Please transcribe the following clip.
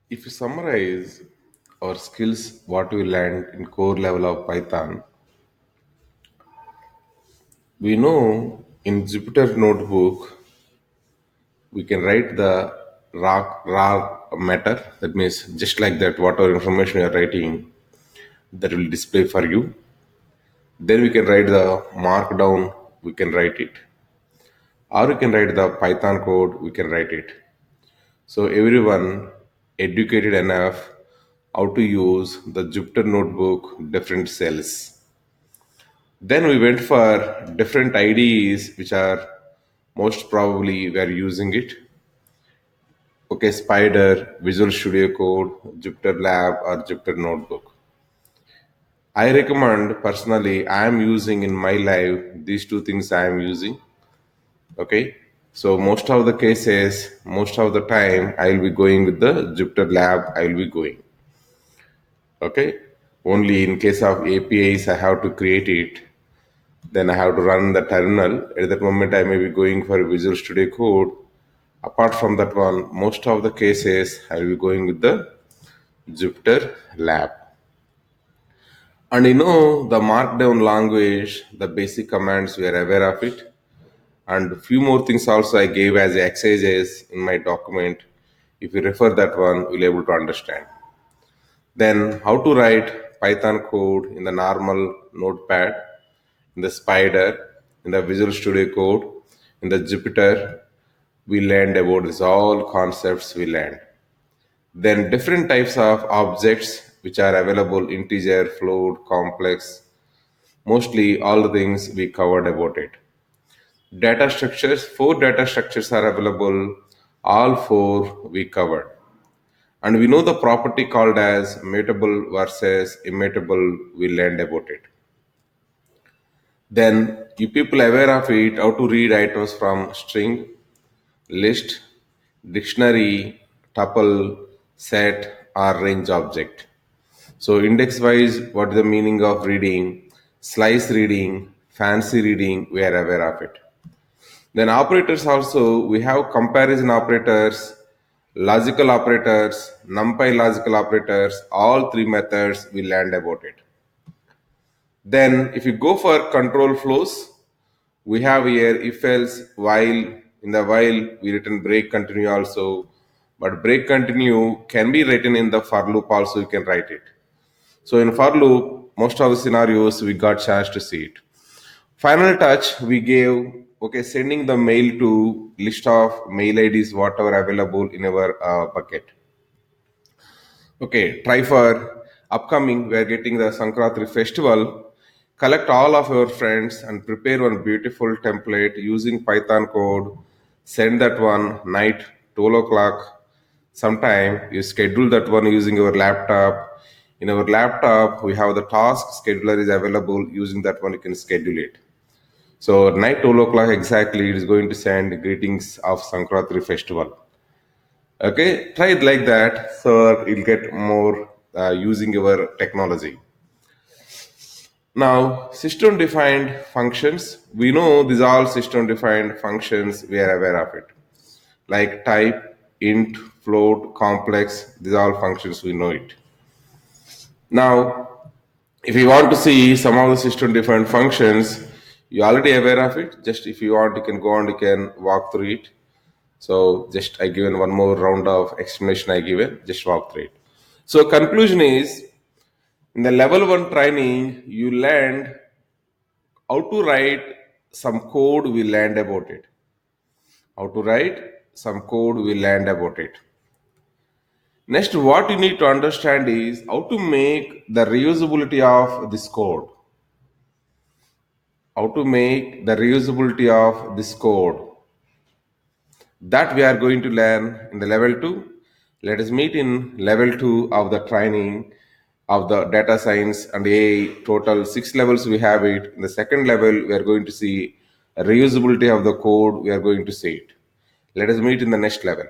If you summarize our skills, what we learned in core level of Python, we know in Jupyter Notebook we can write the raw matter. That means just like that, whatever information you are writing, that will display for you. Then we can write the markdown. We can write it, or we can write the Python code. We can write it. So everyone educated enough how to use the Jupyter Notebook different cells. Then we went for different IDEs which are most probably we are using it. Okay, Spider, Visual Studio Code, Jupyter Lab, or Jupyter Notebook. I recommend personally I am using in my life these two things I am using. Okay, so most of the cases, most of the time I will be going with the Jupyter Lab. I will be going. Okay, only in case of APIs I have to create it. Then I have to run the terminal. At that moment, I may be going for Visual Studio Code. Apart from that one, most of the cases I will be going with the Jupyter Lab. And the Markdown language, the basic commands, we are aware of it. And few more things also I gave as exercises in my document. If you refer that one, you'll be able to understand. Then how to write Python code in the normal notepad, in the Spider, in the Visual Studio Code, in the Jupyter. We learned about this all concepts we learned. Then different types of objects which are available: integer, float, complex. Mostly all the things we covered about it. Data structures, four data structures are available. All four we covered. And we know the property called as mutable versus immutable. We learned about it. Then you people aware of it, how to read items from string, list, dictionary, tuple, set, or range object. So index wise, what is the meaning of reading, slice reading, fancy reading, we are aware of it. Then operators also, we have comparison operators, logical operators, numpy logical operators, all three methods we learned about it. Then if you go for control flows, we have here if else while. In the while we written break continue also, but break continue can be written in the for loop also. You can write it. So in for loop, most of the scenarios we got chance to see it. Final touch we gave, okay, sending the mail to list of mail IDs whatever available in our bucket. Okay, try for upcoming. We are getting the Sankratri festival. Collect all of your friends and prepare one beautiful template using Python code. Send that one night 12 o'clock. Sometime you schedule that one using your laptop. In our laptop, we have the task scheduler is available. Using that one, you can schedule it. So night 12 o'clock exactly, it is going to send greetings of Sankratri festival. Okay, try it like that so you'll get more using your technology. Now, system defined functions. We know these are all system defined functions. We are aware of it. Like type, int, float, complex. These are all functions. We know it. Now, if you want to see some of the system defined functions, you already aware of it. Just if you want, you can go and you can walk through it. So just I given one more round of explanation I given, just walk through it. So conclusion is, in the level 1 training, you learned how to write some code, we learned about it. How to write some code, we learned about it. Next, what you need to understand is how to make the reusability of this code. How to make the reusability of this code. That we are going to learn in the level 2. Let us meet in level 2 of the training of the data science and AI. Total 6 levels we have it. In the second level, we are going to see reusability of the code. We are going to see it. Let us meet in the next level.